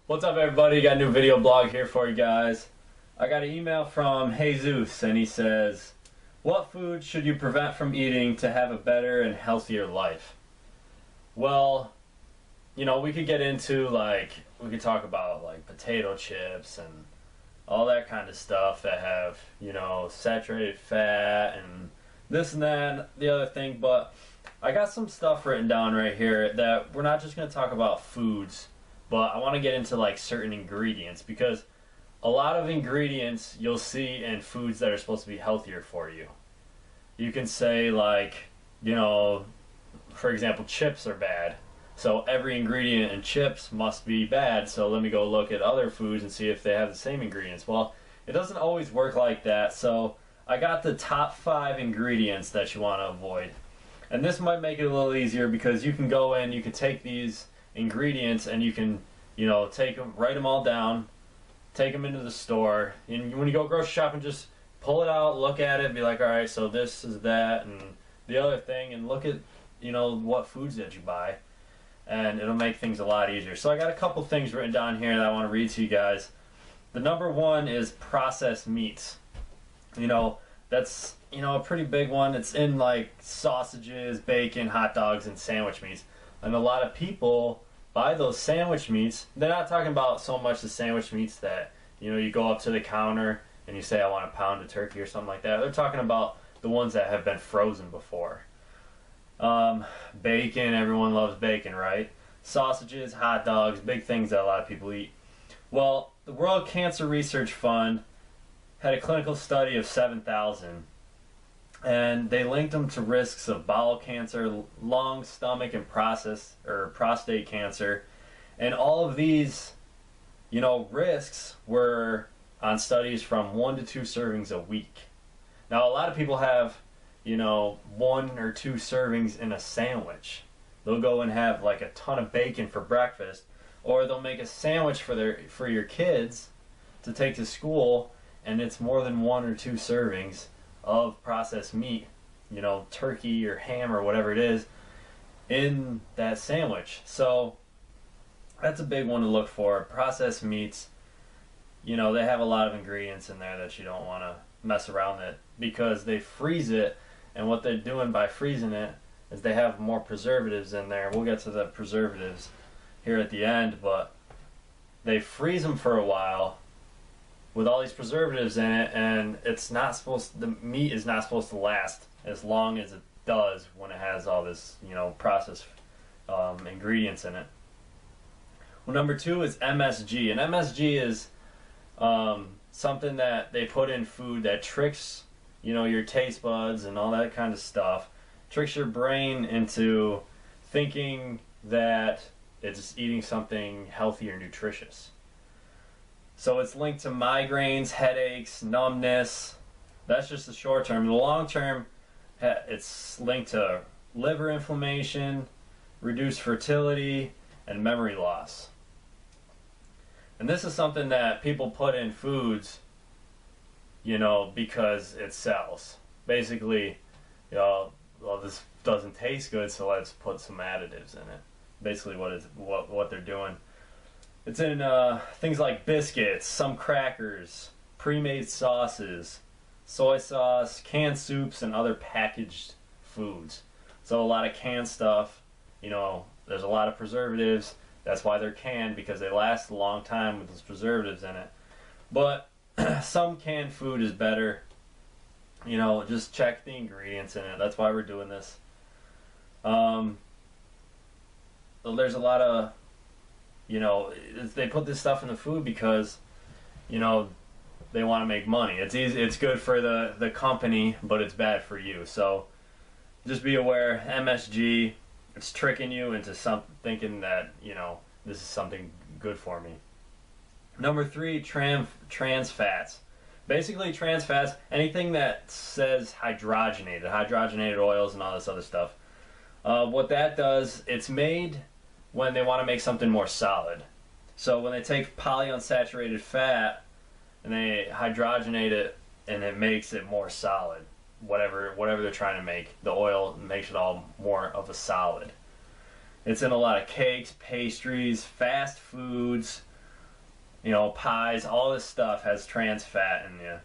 What's up, everybody? Got a new video blog here for you guys. I got an email from Jesus, and he says, what food should you prevent from eating to have a better and healthier life? Well, we could get into, we could talk about, potato chips and all that kind of stuff that have, saturated fat and this and that and the other thing, but I got some stuff written down right here that we're not just going to talk about foods, but I want to get into certain ingredients, because a lot of ingredients you'll see in foods that are supposed to be healthier for you. You can say for example, chips are bad. So every ingredient in chips must be bad, so let me go look at other foods and see if they have the same ingredients. Well, it doesn't always work like that, so I got the top 5 ingredients that you want to avoid. And this might make it a little easier, because you can go in, you can take these ingredients and you can, take them, write them all down, take them into the store, and when you go grocery shopping, just pull it out, look at it, be like, all right, so this is that and the other thing, and look at, what foods that you buy, and it'll make things a lot easier. So I got a couple things written down here that I want to read to you guys. The number 1 is processed meats. That's, a pretty big one. It's in sausages, bacon, hot dogs, and sandwich meats. And a lot of people buy those sandwich meats. They're not talking about so much the sandwich meats that, you go up to the counter and you say, I want a pound of turkey or something like that. They're talking about the ones that have been frozen before. Bacon, everyone loves bacon, right? Sausages, hot dogs, big things that a lot of people eat. Well, the World Cancer Research Fund had a clinical study of 7,000, and they linked them to risks of bowel cancer, lung, stomach, and prostate cancer. And all of these, risks were on studies from 1 to 2 servings a week. Now, a lot of people have, 1 or 2 servings in a sandwich. They'll go and have a ton of bacon for breakfast, or they'll make a sandwich for your kids to take to school, and it's more than 1 or 2 servings of processed meat, turkey or ham or whatever it is, in that sandwich. So that's a big one to look for. Processed meats, they have a lot of ingredients in there that you don't want to mess around with, because they freeze it, and what they're doing by freezing it is they have more preservatives in there. We'll get to the preservatives here at the end, but they freeze them for a while with all these preservatives in it, and the meat is not supposed to last as long as it does when it has all this, processed ingredients in it. Well, number 2 is MSG, and MSG is something that they put in food that tricks, your taste buds and all that kind of stuff. Tricks your brain into thinking that it's eating something healthy or nutritious. So it's linked to migraines, headaches, numbness. That's just the short term. The long term, it's linked to liver inflammation, reduced fertility, and memory loss. And this is something that people put in foods, because it sells. Basically, well, this doesn't taste good, so let's put some additives in it. Basically what they're doing. It's in things like biscuits, some crackers, pre-made sauces, soy sauce, canned soups, and other packaged foods. So a lot of canned stuff, there's a lot of preservatives. That's why they're canned, because they last a long time with those preservatives in it. But some canned food is better. Just check the ingredients in it. That's why we're doing this. There's a lot of, they put this stuff in the food because, they want to make money. It's easy. It's good for the company, but it's bad for you. So just be aware, MSG, it's tricking you into thinking that, this is something good for me. Number 3, trans fats. Basically, trans fats, anything that says hydrogenated oils and all this other stuff. What that does, it's made when they want to make something more solid. So when they take polyunsaturated fat and they hydrogenate it, and it makes it more solid, whatever they're trying to make, the oil makes it all more of a solid. It's in a lot of cakes, pastries, fast foods, you know, pies, all this stuff has trans fat in you.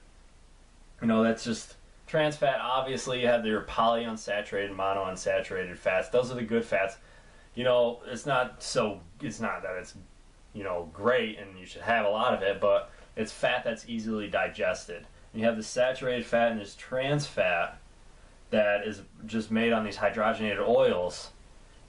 You know, that's just trans fat. Obviously, you have your polyunsaturated, monounsaturated fats. Those are the good fats. You know, it's not that it's, you know, great and you should have a lot of it, but it's fat that's easily digested. And you have the saturated fat and this trans fat that is just made on these hydrogenated oils.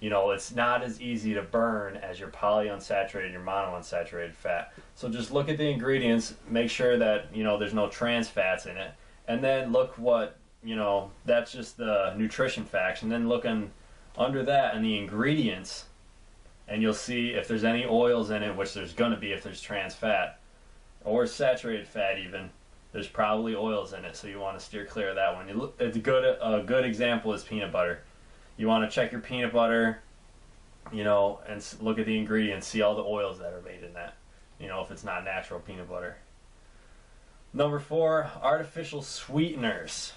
You know, it's not as easy to burn as your polyunsaturated, your monounsaturated fat. So just look at the ingredients, make sure that, you know, there's no trans fats in it. And then look what, you know, that's just the nutrition facts. And then look under that in the ingredients, and you'll see if there's any oils in it, which there's going to be if there's trans fat, or saturated fat even. There's probably oils in it, so you want to steer clear of that one. A good example is peanut butter. You want to check your peanut butter, you know, and look at the ingredients, see all the oils that are made in that, you know, if it's not natural peanut butter. Number 4, artificial sweeteners.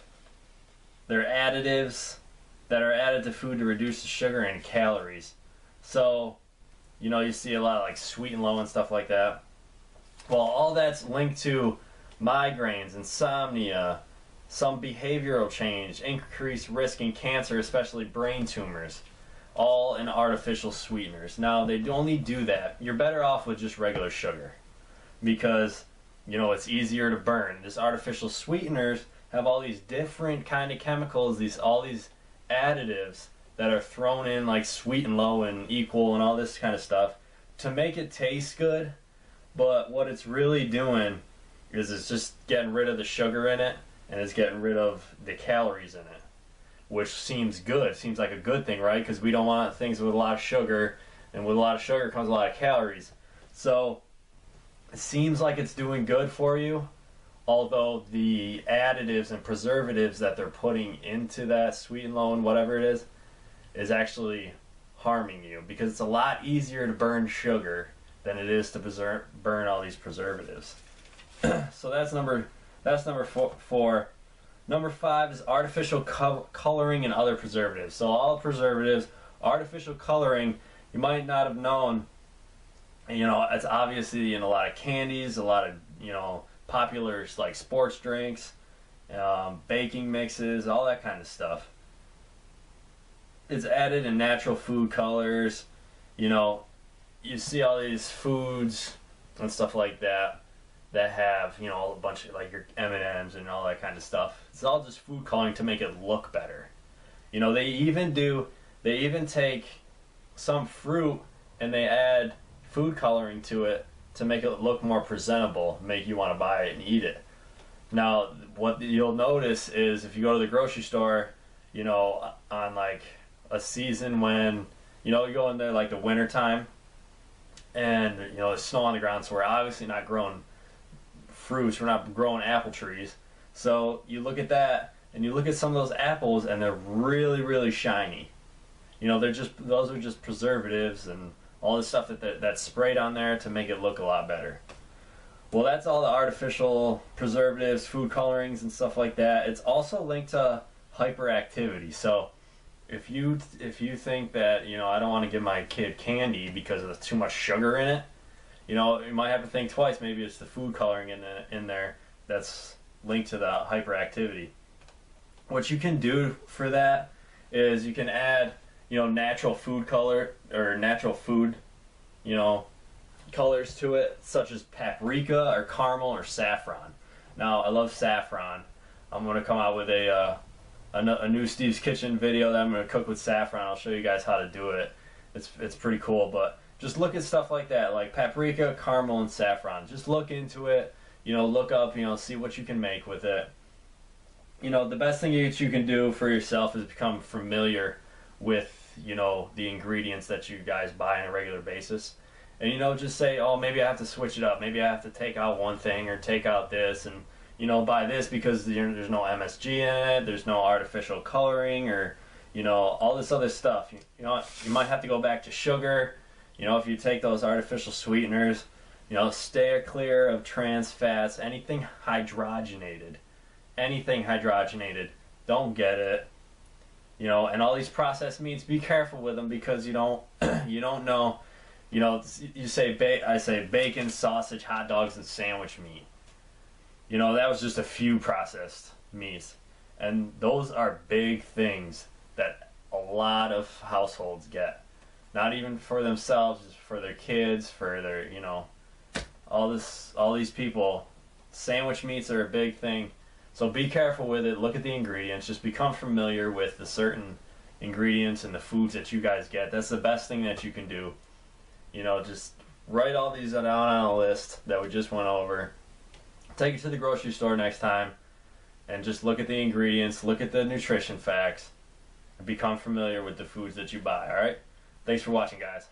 They're additives that are added to food to reduce the sugar and calories. So, you know, you see a lot of like Sweet and Low and stuff like that. Well, all that's linked to migraines, insomnia, some behavioral change, increased risk in cancer, especially brain tumors, all in artificial sweeteners. Now, they only do that. You're better off with just regular sugar because, you know, it's easier to burn. This artificial sweeteners have all these different kind of chemicals, all these additives that are thrown in like Sweet and Low and Equal and all this kind of stuff to make it taste good. But what it's really doing is it's just getting rid of the sugar in it, and it's getting rid of the calories in it, which seems good. Seems like a good thing, right? Because we don't want things with a lot of sugar, and with a lot of sugar comes a lot of calories. So it seems like it's doing good for you, although the additives and preservatives that they're putting into that Sweet and Low and whatever it is actually harming you, because it's a lot easier to burn sugar than it is to burn all these preservatives. So that's number 4. Number 5 is artificial coloring and other preservatives. So all preservatives, artificial coloring, you might not have known. You know, it's obviously in a lot of candies, a lot of, you know, popular like sports drinks, baking mixes, all that kind of stuff. It's added in natural food colors. You know, you see all these foods and stuff like that have, you know, a bunch of like your M&Ms and all that kind of stuff. It's all just food coloring to make it look better. You know, they even take some fruit and they add food coloring to it to make it look more presentable, make you want to buy it and eat it. Now, what you'll notice is if you go to the grocery store, you know, on like a season when, you know, you go in there like the winter time and, you know, there's snow on the ground, so we're obviously not growing fruits, we're not growing apple trees. So you look at that and you look at some of those apples and they're really, really shiny. You know, those are just preservatives and all this stuff that's sprayed on there to make it look a lot better. Well, that's all the artificial preservatives, food colorings and stuff like that. It's also linked to hyperactivity. So if you think that, you know, I don't want to give my kid candy because there's too much sugar in it, you know, you might have to think twice. Maybe it's the food coloring in there that's linked to the hyperactivity. What you can do for that is you can add, you know, natural food color or natural food, you know, colors to it, such as paprika or caramel or saffron. Now, I love saffron. I'm going to come out with a new Steve's Kitchen video that I'm going to cook with saffron. I'll show you guys how to do it. It's pretty cool, but just look at stuff like that, like paprika, caramel, and saffron. Just look into it, you know, look up, you know, see what you can make with it. You know, the best thing that you can do for yourself is become familiar with, you know, the ingredients that you guys buy on a regular basis. And, you know, just say, oh, maybe I have to switch it up. Maybe I have to take out one thing or take out this and, you know, buy this because there's no MSG in it, there's no artificial coloring or, you know, all this other stuff. You know, you might have to go back to sugar. You know, if you take those artificial sweeteners, you know, stay clear of trans fats, anything hydrogenated. Anything hydrogenated, don't get it. You know, and all these processed meats, be careful with them because you don't know, You know, you say I say bacon, sausage, hot dogs, and sandwich meat. You know, that was just a few processed meats. And those are big things that a lot of households get. Not even for themselves, just for their kids, for their, you know, all these people. Sandwich meats are a big thing. So be careful with it. Look at the ingredients. Just become familiar with the certain ingredients and the foods that you guys get. That's the best thing that you can do. You know, just write all these down on a list that we just went over. Take it to the grocery store next time and just look at the ingredients, look at the nutrition facts, and become familiar with the foods that you buy, alright? Thanks for watching, guys.